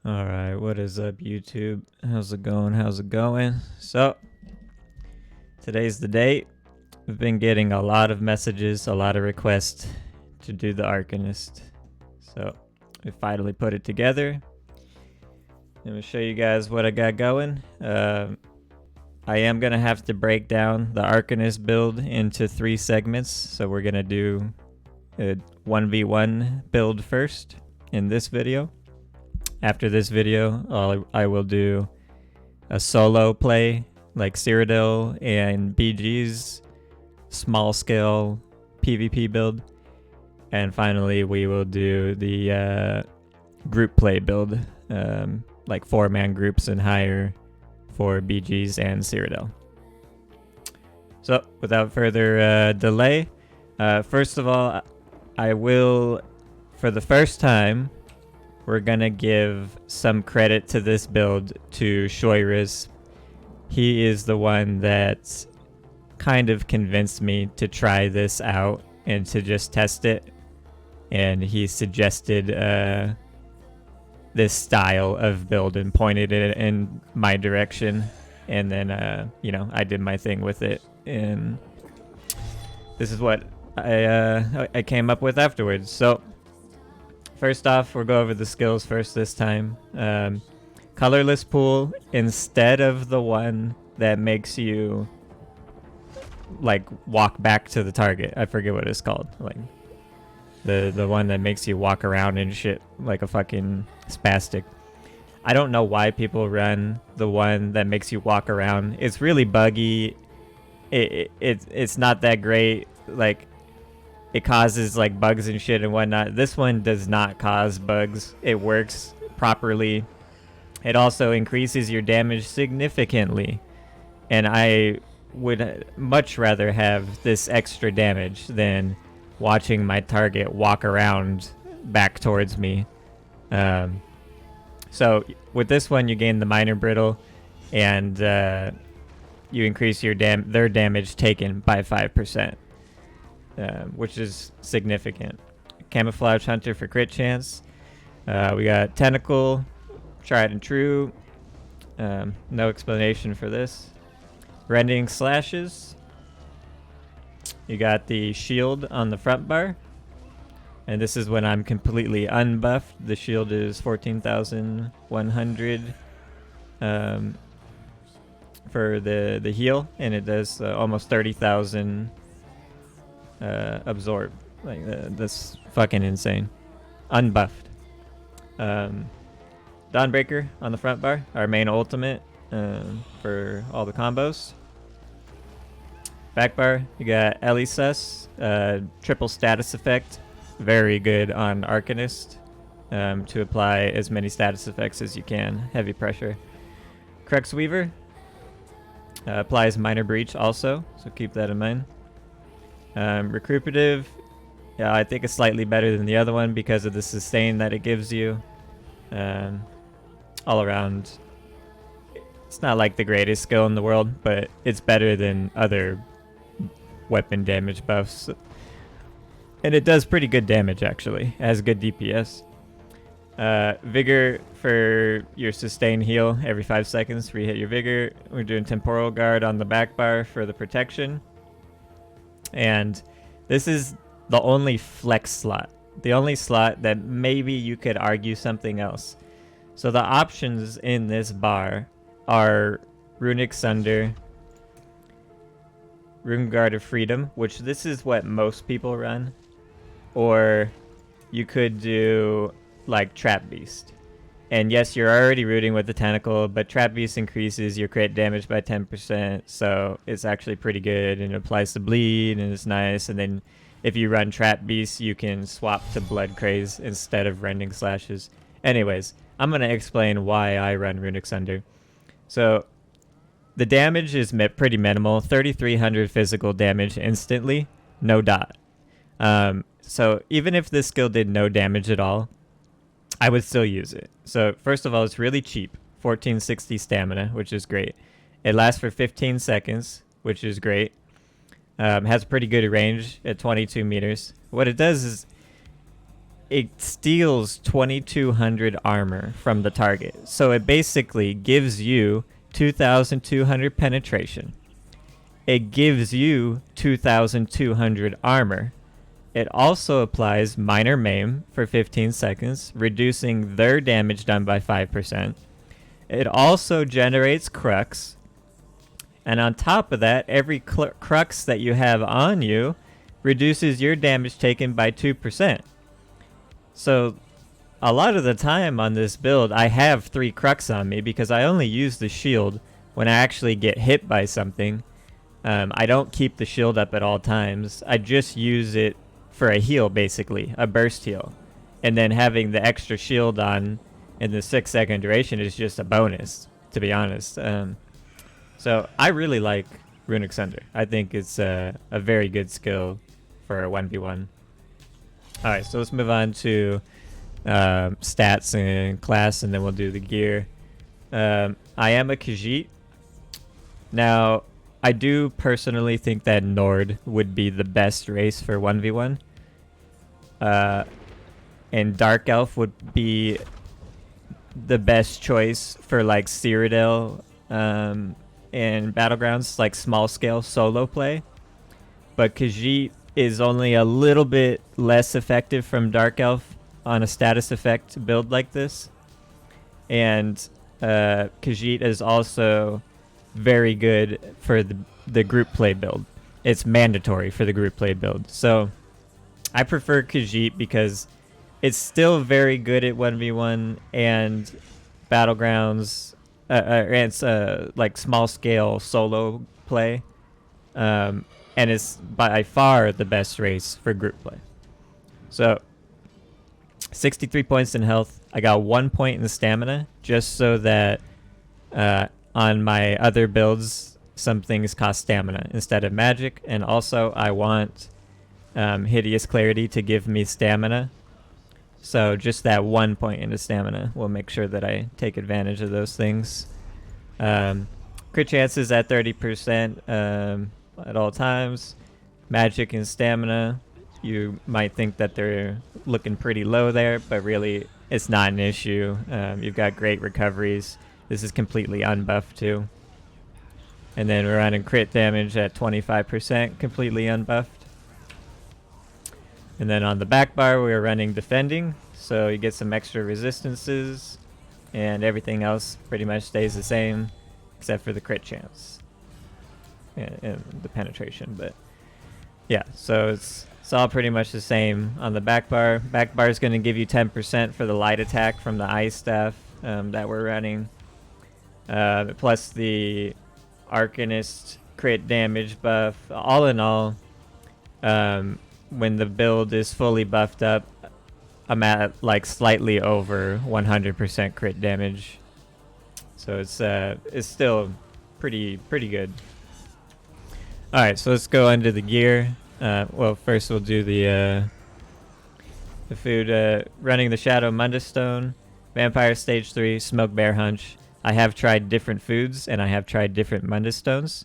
All right, what is up, YouTube? How's it going? How's it going? So, today's the date. We've been getting a lot of messages, a lot of requests to do the Arcanist. So, we finally put it together. I'm going to show you guys what I got going. I am going to have to break down the Arcanist build into 3 segments. So, we're going to do a 1v1 build first in this video. After this video, I will do a solo play like Cyrodiil and BG's small scale PvP build. And finally, we will do the group play build, like 4-man groups and higher for BG's and Cyrodiil. So without further delay, first of all, I will, for the first time, we're gonna give some credit to this build to Shoiris. He is the one that kind of convinced me to try this out and to just test it. And he suggested this style of build and pointed it in my direction. And then, I did my thing with it. And this is what I came up with afterwards. So, first off, we'll go over the skills first this time. Colorless pool instead of the one that makes you like walk back to the target. I forget what it's called. Like the one that makes you walk around and shit like a fucking spastic. I don't know why people run the one that makes you walk around. It's really buggy. It's not that great. Like, it causes like bugs and shit and whatnot. This one does not cause bugs. It works properly. It also increases your damage significantly. And I would much rather have this extra damage than watching my target walk around back towards me. So with this one, you gain the minor brittle, and you increase their damage taken by 5%. Which is significant. Camouflage Hunter for crit chance. We got Tentacle, tried and true. No explanation for this. Rending Slashes. You got the shield on the front bar. And this is when I'm completely unbuffed. The shield is 14,100 for the heal. And it does almost 30,000 absorb. Like that's fucking insane. Unbuffed. Dawnbreaker on the front bar, our main ultimate for all the combos. Back bar, you got Elisus, triple status effect, very good on Arcanist, to apply as many status effects as you can. Heavy pressure. Crux Weaver applies minor breach also, so keep that in mind. Recuperative, yeah, I think it's slightly better than the other one because of the sustain that it gives you. All around, it's not like the greatest skill in the world, but it's better than other weapon damage buffs. And it does pretty good damage, actually. It has good DPS. Vigor for your sustain heal every 5 seconds. Re-hit your Vigor. We're doing Temporal Guard on the back bar for the protection. And this is the only flex slot. The only slot that maybe you could argue something else. So the options in this bar are Runic Sunder, Rune Guard of Freedom, which this is what most people run. Or you could do like Trap Beast. And yes, you're already rooting with the Tentacle, but Trap Beast increases your crit damage by 10%, so it's actually pretty good, and it applies to bleed, and it's nice. And then if you run Trap Beast, you can swap to Blood Craze instead of Rending Slashes. Anyways, I'm going to explain why I run Runic Sunder. So the damage is pretty minimal, 3,300 physical damage instantly, no dot. So even if this skill did no damage at all, I would still use it. So first of all, it's really cheap, 1460 stamina, which is great. It lasts for 15 seconds, which is great. Has pretty good range at 22 meters. What it does is it steals 2200 armor from the target. So it basically gives you 2200 penetration. It gives you 2200 armor. It also applies minor maim for 15 seconds, reducing their damage done by 5%. It also generates crux. And on top of that, every crux that you have on you reduces your damage taken by 2%. So a lot of the time on this build, I have 3 crux on me because I only use the shield when I actually get hit by something. I don't keep the shield up at all times. I just use it for a heal, basically, a burst heal. And then having the extra shield on in the 6-second duration is just a bonus, to be honest. So I really like Runic Sunder. I think it's a very good skill for a 1v1. Alright, so let's move on to stats and class, and then we'll do the gear. I am a Khajiit. Now, I do personally think that Nord would be the best race for 1v1. And Dark Elf would be the best choice for like Cyrodiil and Battlegrounds, like small scale solo play. But Khajiit is only a little bit less effective from Dark Elf on a status effect build like this. And Khajiit is also very good for the group play build. It's mandatory for the group play build. So I prefer Khajiit because it's still very good at 1v1 and Battlegrounds, and it's like small scale solo play. And it's by far the best race for group play. So 63 points in health. I got 1 point in stamina just so that on my other builds some things cost stamina instead of magic. And also I want Hideous Clarity to give me stamina. So just that 1 point into stamina will make sure that I take advantage of those things. Crit chances at 30% at all times. Magic and stamina, you might think that they're looking pretty low there, but really it's not an issue. You've got great recoveries. This is completely unbuffed too. And then we're running crit damage at 25%, completely unbuffed. And then on the back bar, we're running defending, so you get some extra resistances, and everything else pretty much stays the same, except for the crit chance and the penetration. But yeah, so it's all pretty much the same on the back bar. Back bar is going to give you 10% for the light attack from the ice staff that we're running, plus the Arcanist crit damage buff. All in all, when the build is fully buffed up, I'm at like slightly over 100% crit damage. So it's still pretty good. All right, so let's go into the gear. Well, first we'll do the food. Running the Shadow Mundus Stone, Vampire Stage 3, Smoke Bear Hunch. I have tried different foods and I have tried different Mundus Stones.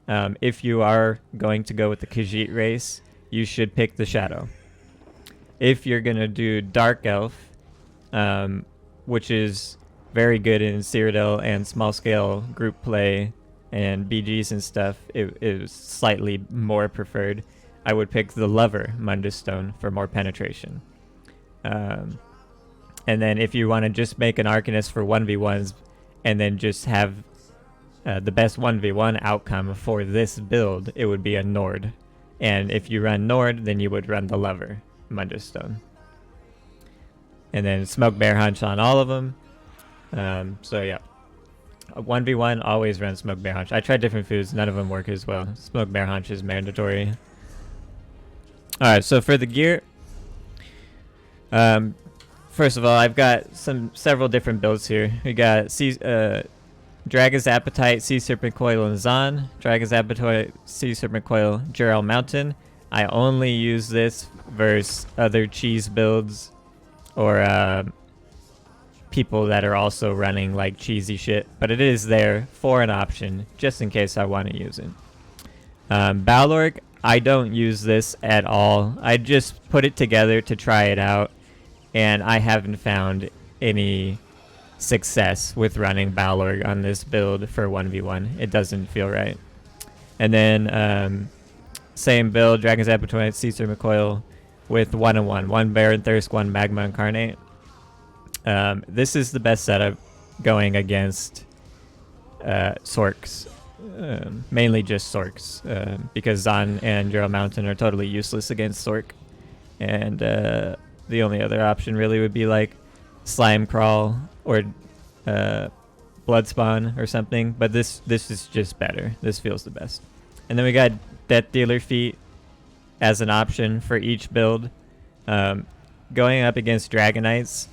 If you are going to go with the Khajiit race, you should pick the Shadow. If you're going to do Dark Elf, which is very good in Cyrodiil and small scale group play and BGs and stuff, it is slightly more preferred. I would pick the Lover Mundus Stone for more penetration. And then if you want to just make an Arcanist for 1v1s and then just have the best 1v1 outcome for this build, it would be a Nord. And if you run Nord, then you would run the Lover Mundus Stone. And then Smoke Bear Hunch on all of them. So yeah, 1v1 always run Smoke Bear Hunch. I tried different foods, none of them work as well. Smoke Bear Hunch is mandatory. Alright, so for the gear, first of all, I've got several different builds here. We got Dragon's Appetite, Sea Serpent Coil, and Zahn. Dragon's Appetite, Sea Serpent Coil, Gerald Mountain. I only use this versus other cheese builds or people that are also running like cheesy shit, but it is there for an option just in case I want to use it. Balorg, I don't use this at all. I just put it together to try it out, and I haven't found any success with running Balorg on this build for 1v1. It doesn't feel right. And then same build, Dragon's Appetite, Caesar McCoil with 1-1. 1 Baron Thirst, 1 Magma Incarnate. This is the best setup going against Sorks. Mainly just Sorks, because Zon and Juro Mountain are totally useless against Sork. And the only other option really would be like Slime Crawl or Bloodspawn or something. But this is just better. This feels the best. And then we got Death Dealer Feat as an option for each build. Going up against Dragonites,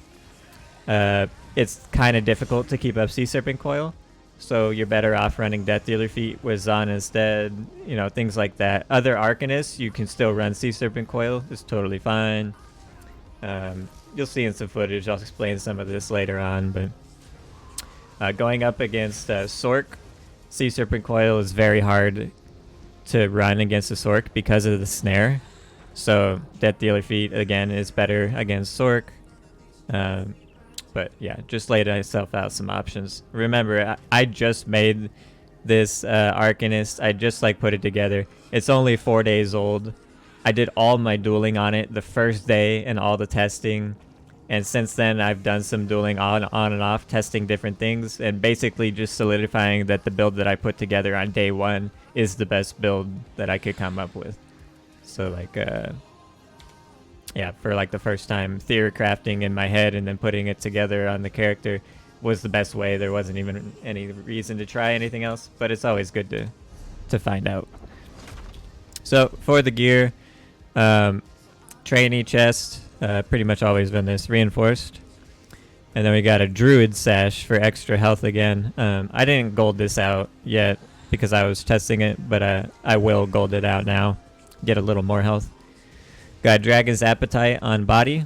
it's kind of difficult to keep up Sea Serpent Coil. So you're better off running Death Dealer Feat with Zon instead, you know, things like that. Other Arcanists, you can still run Sea Serpent Coil. It's totally fine. You'll see in some footage. I'll explain some of this later on. But going up against Sork, Sea Serpent Coil is very hard to run against a Sork because of the snare. So Death Dealer Feat, again, is better against Sork. But yeah, just laid myself out some options. Remember, I just made this Arcanist. I just like put it together. It's only 4 days old. I did all my dueling on it the first day and all the testing. And since then, I've done some dueling on and off, testing different things, and basically just solidifying that the build that I put together on day 1 is the best build that I could come up with. So like, yeah, for like the first time, theory crafting in my head and then putting it together on the character was the best way. There wasn't even any reason to try anything else, but it's always good to find out. So for the gear, trainee chest, pretty much always been this, reinforced. And then we got a druid sash for extra health again. I didn't gold this out yet because I was testing it, but I will gold it out now, get a little more health. Got Dragon's Appetite on body,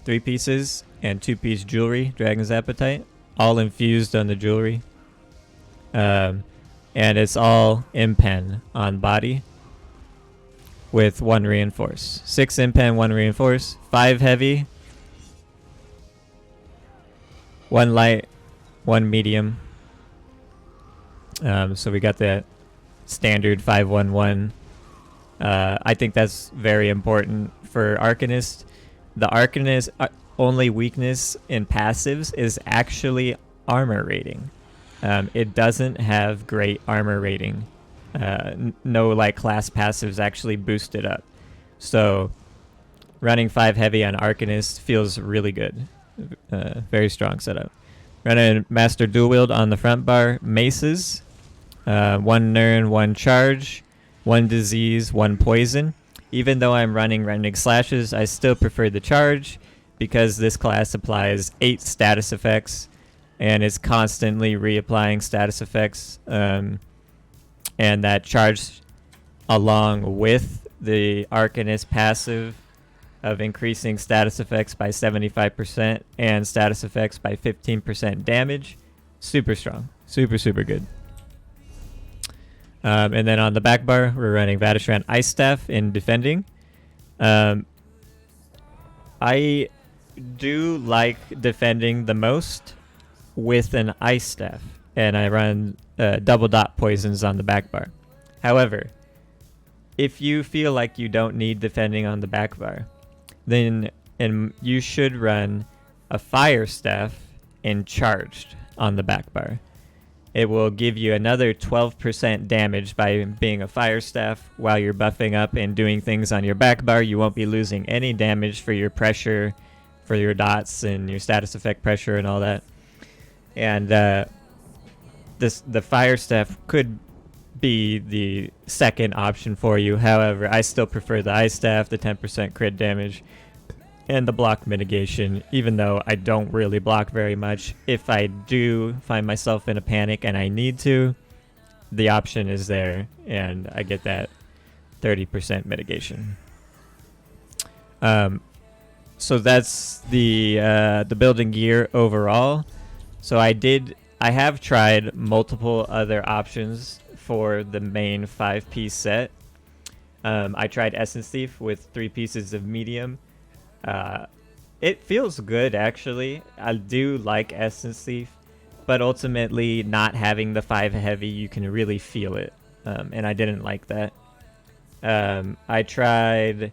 3 pieces, and 2-piece jewelry, Dragon's Appetite, all infused on the jewelry. And it's all impen on body with 1 reinforce. 6 impen, 1 reinforce, 5 heavy, 1 light, 1 medium. So we got the standard 5-1-1. I think that's very important for Arcanist. The Arcanist only weakness in passives is actually armor rating. It doesn't have great armor rating. No like class passives actually boost it up. So running 5 heavy on Arcanist feels really good. Very strong setup. Running Master Dual Wield on the front bar, maces, 1 Nern, 1 charge, 1 disease, 1 poison. Even though I'm running Rending Slashes, I still prefer the charge because this class applies 8 status effects and is constantly reapplying status effects. And that charge, along with the Arcanist passive of increasing status effects by 75% and status effects by 15% damage, super strong. Super, super good. And then on the back bar, we're running Vatishran Ice Staff in defending. I do like defending the most with an Ice Staff, and I run double dot poisons on the back bar. However, if you feel like you don't need defending on the back bar, then you should run a Fire Staff and charged on the back bar. It will give you another 12% damage by being a Fire Staff while you're buffing up and doing things on your back bar. You won't be losing any damage for your pressure, for your dots and your status effect pressure and all that. And the Fire Staff could be the second option for you. However, I still prefer the Ice Staff, the 10% crit damage, and the block mitigation, even though I don't really block very much. If I do find myself in a panic and I need to, the option is there, and I get that 30% mitigation. So that's the building gear overall. So I have tried multiple other options for the main 5-piece set. I tried Essence Thief with 3 pieces of medium. It feels good, actually. I do like Essence Thief, but ultimately not having the 5 heavy, you can really feel it, and I didn't like that. I tried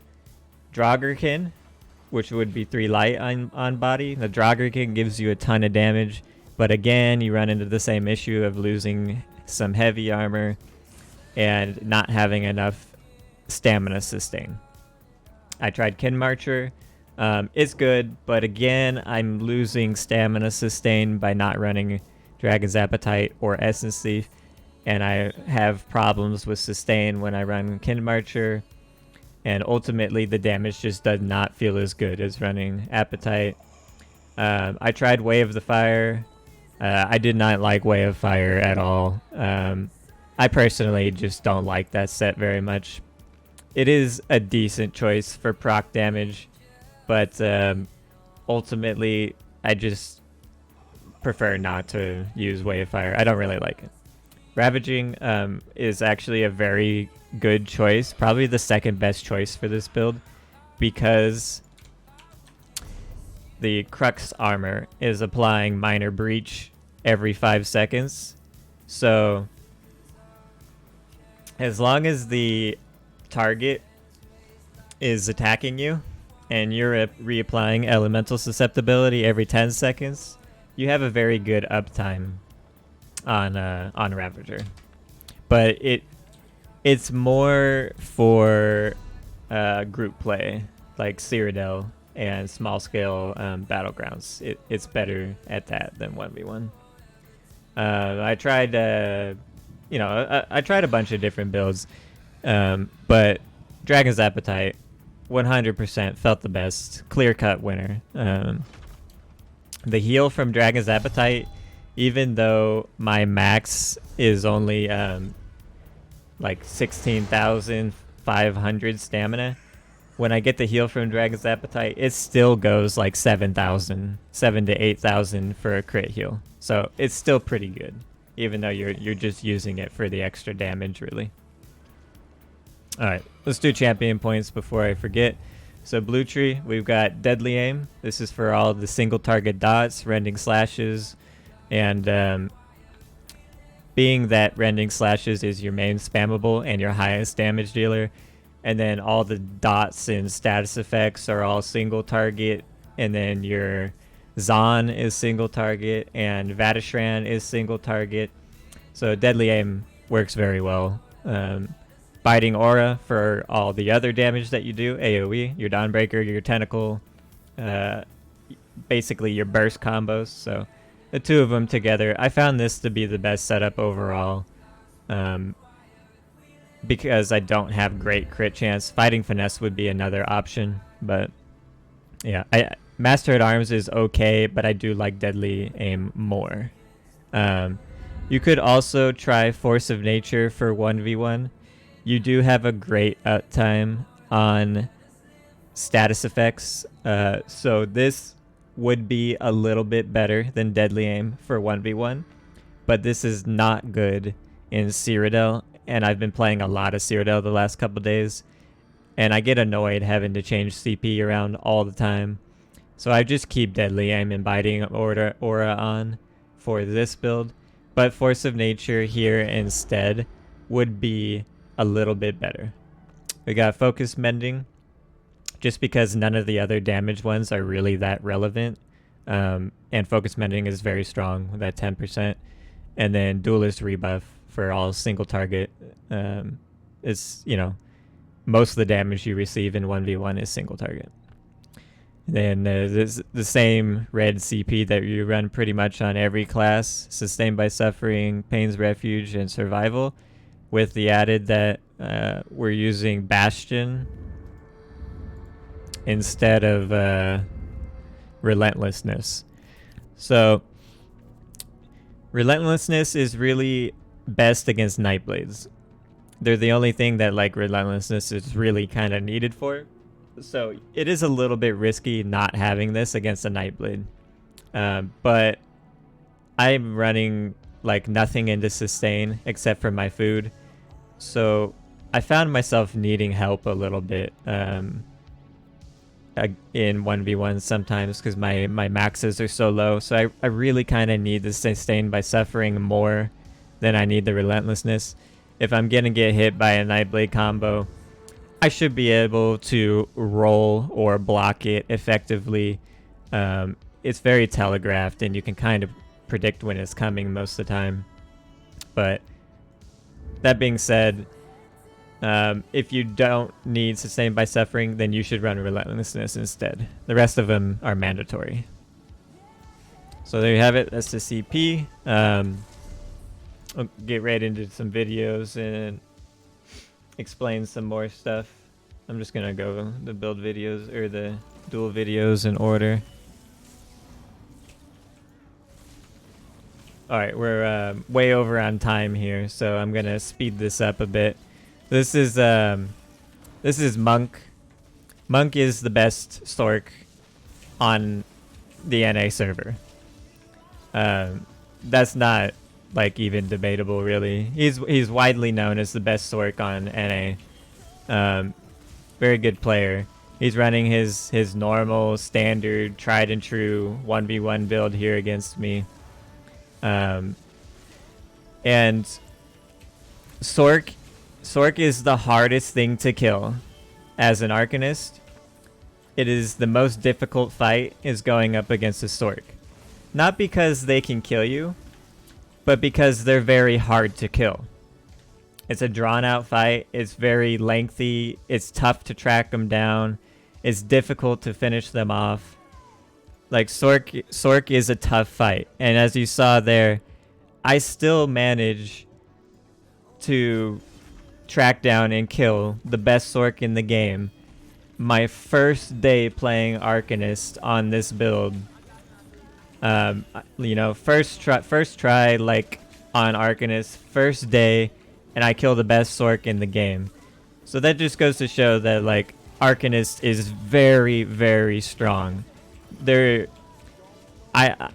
Draugr, which would be 3 light on body. The Draugr gives you a ton of damage, but again, you run into the same issue of losing some heavy armor and not having enough stamina sustain. I tried Kin Marcher. It's good, but again, I'm losing stamina sustain by not running Dragon's Appetite or Essence Thief, and I have problems with sustain when I run Kin Marcher, and ultimately the damage just does not feel as good as running Appetite. I tried Way of the Fire. I did not like Way of Fire at all. I personally just don't like that set very much. It is a decent choice for proc damage, but ultimately I just prefer not to use Way of Fire. I don't really like it. Ravaging is actually a very good choice, probably the second best choice for this build, because the Crux armor is applying Minor Breach every 5 seconds. So as long as the target is attacking you and you're reapplying Elemental Susceptibility every 10 seconds, you have a very good uptime on Ravager. But it's more for group play, like Cyrodiil and small scale battlegrounds. It's better at that than 1v1. I tried I tried a bunch of different builds, but Dragon's Appetite 100% felt the best, clear-cut winner. The heal from Dragon's Appetite, even though my max is only like 16,500 stamina, when I get the heal from Dragon's Appetite, it still goes like 7,000, 7 to 8,000 for a crit heal. So it's still pretty good, even though you're just using it for the extra damage, really. All right, let's do champion points before I forget. So blue tree, we've got Deadly Aim. This is for all the single target dots, rending slashes, and being that rending slashes is your main spammable and your highest damage dealer, and then all the dots and status effects are all single target, and then your Zahn is single target and Vatishran is single target. So Deadly Aim works very well. Biting Aura for all the other damage that you do, AoE, your Dawnbreaker, your Tentacle, basically your burst combos. So the two of them together, I found this to be the best setup overall, because I don't have great crit chance. Fighting Finesse would be another option, but yeah, Master at Arms is okay, but I do like Deadly Aim more. You could also try Force of Nature for 1v1. You do have a great uptime on status effects, so this would be a little bit better than Deadly Aim for 1v1, but this is not good in Cyrodiil, and I've been playing a lot of Cyrodiil the last couple days, and I get annoyed having to change CP around all the time. So I just keep Deadly Aim and Biting Aura on for this build, but Force of Nature here instead would be a little bit better. We got Focus Mending, just because none of the other damage ones are really that relevant, and Focus Mending is very strong with that 10%, and then Duelist Rebuff for all single target. It's, most of the damage you receive in 1v1 is single target. Then there's the same red CP that you run pretty much on every class, Sustained by Suffering, Pain's Refuge, and Survival, with the added that we're using Bastion instead of Relentlessness. So Relentlessness is really best against Nightblades. They're the only thing that Relentlessness is really kind of needed for. So it is a little bit risky not having this against a Nightblade. But I'm running nothing into sustain except for my food. So I found myself needing help a little bit. in 1v1 sometimes because my maxes are so low. So I really kind of need the sustain by suffering more than I need the relentlessness. If I'm gonna get hit by a Nightblade combo, I should be able to roll or block it effectively. It's very telegraphed and you can kind of predict when it's coming most of the time. But that being said, if you don't need sustain by suffering, then you should run relentlessness instead. The rest of them are mandatory. So there you have it. That's the CP. I'll get right into some videos and explain some more stuff. I'm just gonna go the build videos or the dual videos in order. Alright, we're way over on time here, so I'm gonna speed this up a bit. This is Monk. Monk is the best Stork on the NA server. That's not like even debatable really. He's widely known as the best Stork on NA. Very good player. He's running his normal standard tried and true 1v1 build here against me. And Sork is the hardest thing to kill as an Arcanist. It is the most difficult fight is going up against a Sork. Not because they can kill you, but because they're very hard to kill. It's a drawn out fight. It's very lengthy. It's tough to track them down. It's difficult to finish them off. Like Sork is a tough fight. And as you saw there, I still manage to track down and kill the best Sork in the game. My first day playing Arcanist on this build. You know, first try like on Arcanist, first day, and I kill the best Sork in the game. So that just goes to show that like Arcanist is very, very strong. I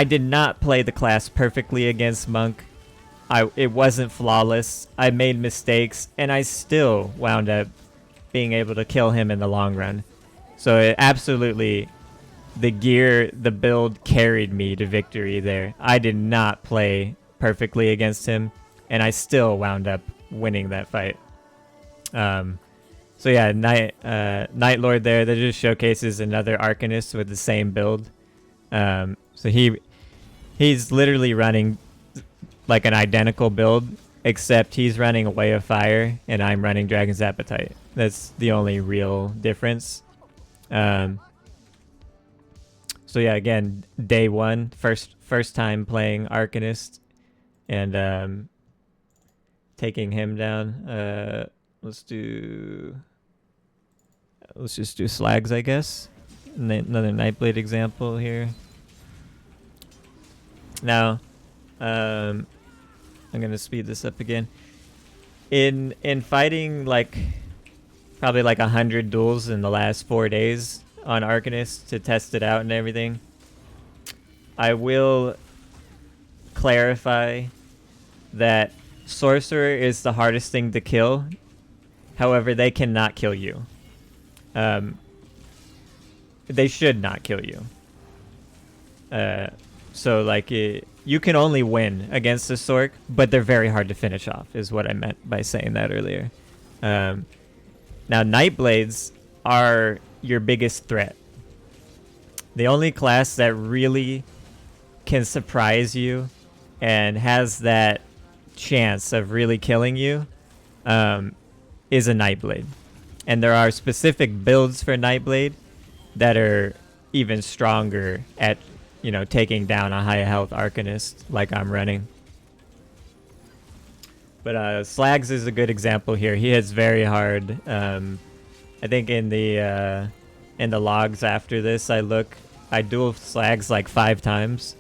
did not play the class perfectly against Monk. It wasn't flawless. I made mistakes, and I still wound up being able to kill him in the long run. So it absolutely, the gear, the build carried me to victory there. I did not play perfectly against him, and I still wound up winning that fight. So yeah, Night Lord there, that just showcases another Arcanist with the same build. So he's literally running like an identical build, except he's running a Way of Fire and I'm running Dragon's Appetite. That's the only real difference. So yeah, again, day one, first time playing Arcanist, and taking him down. Let's just do Slags, I guess. Another Nightblade example here. Now, I'm gonna speed this up again. In fighting like probably like 100 duels in the last 4 days on Arcanist to test it out and everything, I will clarify that Sorcerer is the hardest thing to kill. However, they cannot kill you. They should not kill you. So like you can only win against the Sork, but they're very hard to finish off is what I meant by saying that earlier. Now Nightblades are your biggest threat. The only class that really can surprise you and has that chance of really killing you is a Nightblade. And there are specific builds for Nightblade that are even stronger at, you know, taking down a high health Arcanist like I'm running. But Slags is a good example here. He hits very hard. I think in the logs after this, I dueled Slags like 5 times,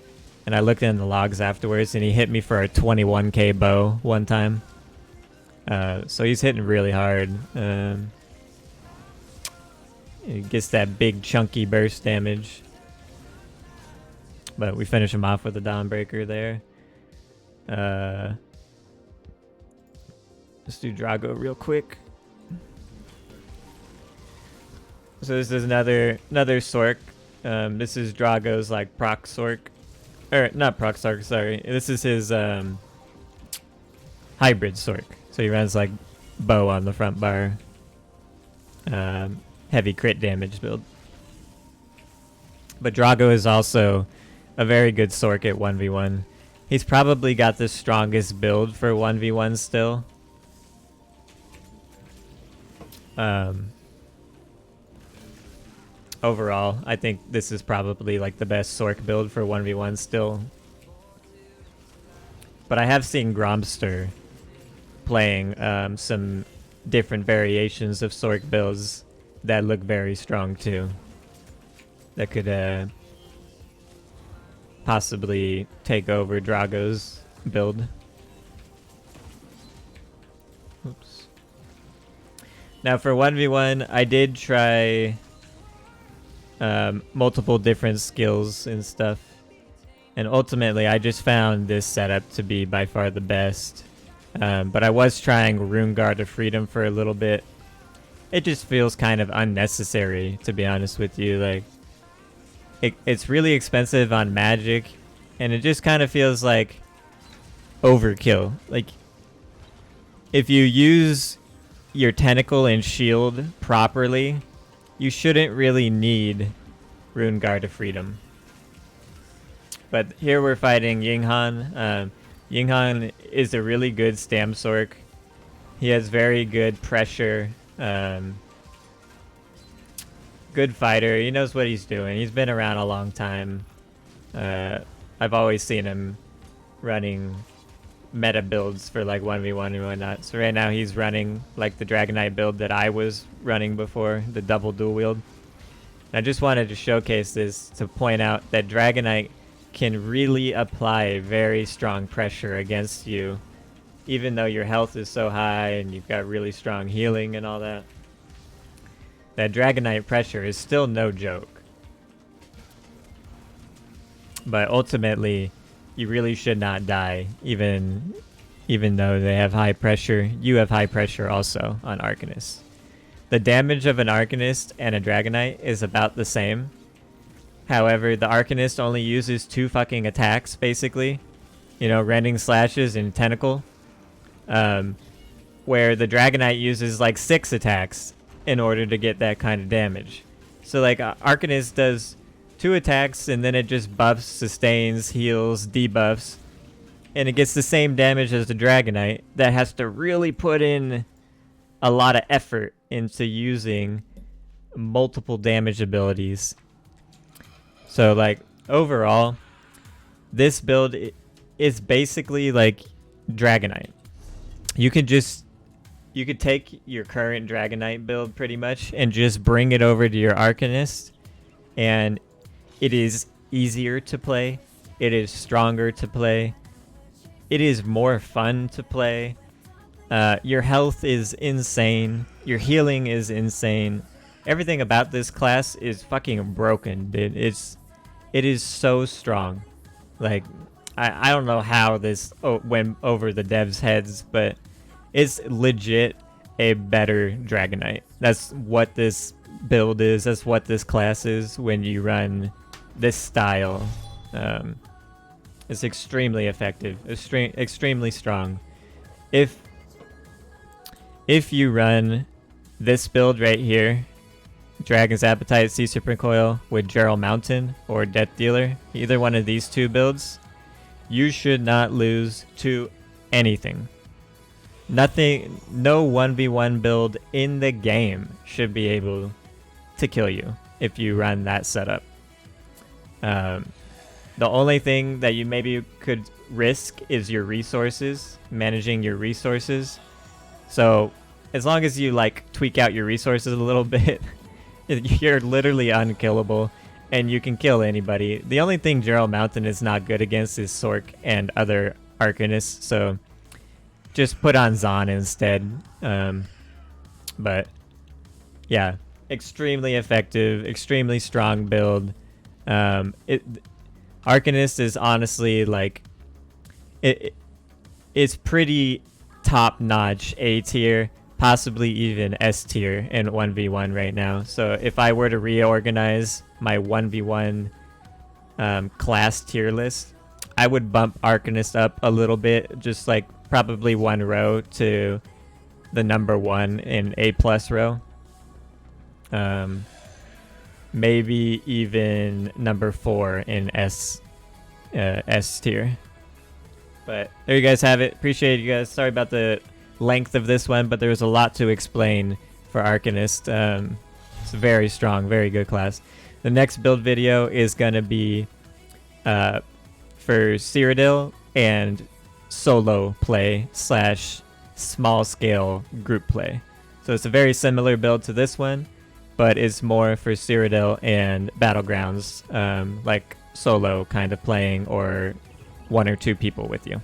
and I looked in the logs afterwards, and he hit me for a 21k bow one time. So he's hitting really hard. He gets that big chunky burst damage. But we finish him off with a Dawnbreaker there. Let's do Drago real quick. So this is another Sork. This is Drago's like proc Sork, or not proc Sork. Sorry, this is his hybrid Sork. So he runs like bow on the front bar, heavy crit damage build. But Drago is also a very good Sork at 1v1. He's probably got the strongest build for 1v1 still. Overall, I think this is probably like the best Sork build for 1v1 still. But I have seen Gromster playing some different variations of Sork builds that look very strong too. That could possibly take over Drago's build. Oops. Now for 1v1, I did try multiple different skills and stuff. And ultimately, I just found this setup to be by far the best. But I was trying Rune Guard of Freedom for a little bit. It just feels kind of unnecessary, to be honest with you. Like, it's really expensive on magic, and it just kind of feels like overkill. Like, if you use your tentacle and shield properly, you shouldn't really need Rune Guard of Freedom. But here we're fighting Yinghan. Yinghan is a really good Stam Sork. He has very good pressure. Good fighter. He knows what he's doing. He's been around a long time. I've always seen him running meta builds for like 1v1 and whatnot. So right now he's running like the Dragonite build that I was running before, the double dual wield. And I just wanted to showcase this to point out that Dragonite can really apply very strong pressure against you, even though your health is so high and you've got really strong healing and all that. That Dragonite pressure is still no joke. But ultimately, you really should not die, even though they have high pressure. You have high pressure also on Arcanist. The damage of an Arcanist and a Dragonite is about the same. However, the Arcanist only uses 2 fucking attacks, basically. You know, Rending Slashes and Tentacle. Where the Dragonite uses like 6 attacks in order to get that kind of damage. So like Arcanist does 2 attacks and then it just buffs, sustains, heals, debuffs. And it gets the same damage as the Dragonite that has to really put in a lot of effort into using multiple damage abilities. So like overall, this build is basically like Dragonite. You could take your current Dragonite build pretty much and just bring it over to your Arcanist, and it is easier to play. It is stronger to play. It is more fun to play. Your health is insane. Your healing is insane. Everything about this class is fucking broken, dude. It is so strong. Like, I don't know how this went over the devs' heads, but it's legit a better Dragonite. That's what this build is. That's what this class is when you run this style. It's extremely effective. Extremely strong. If you run this build right here, Dragon's Appetite, Sea Serpent Coil with Gerald Mountain or Death Dealer, either one of these 2 builds, you should not lose to anything. Nothing, no 1v1 build in the game should be able to kill you if you run that setup. The only thing that you maybe could risk is your resources, managing your resources. So as long as you like tweak out your resources a little bit, you're literally unkillable and you can kill anybody. The only thing Gerald Mountain is not good against is Sork and other Arcanists, so just put on Zahn instead. But yeah, extremely effective, extremely strong build. Arcanist is honestly like it's pretty top-notch A tier, possibly even S tier in 1v1 right now. So if I were to reorganize my 1v1 class tier list, I would bump Arcanist up a little bit, just like probably one row to the number 1 in A+ row. Maybe even number 4 in S tier. But there you guys have it. Appreciate you guys. Sorry about the length of this one, but there was a lot to explain for Arcanist. It's very strong, very good class. The next build video is going to be for Cyrodiil and solo play / small scale group play. So it's a very similar build to this one, but it's more for Cyrodiil and Battlegrounds, like solo kind of playing or 1 or 2 people with you.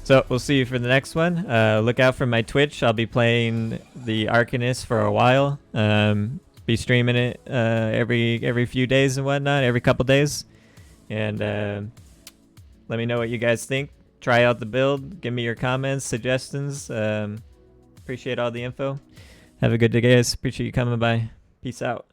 So we'll see you for the next one. Look out for my Twitch. I'll be playing the Arcanist for a while. Be streaming it every few days and whatnot, every couple days. And let me know what you guys think. Try out the build. Give me your comments, suggestions. Appreciate all the info. Have a good day, guys. Appreciate you coming by. Peace out.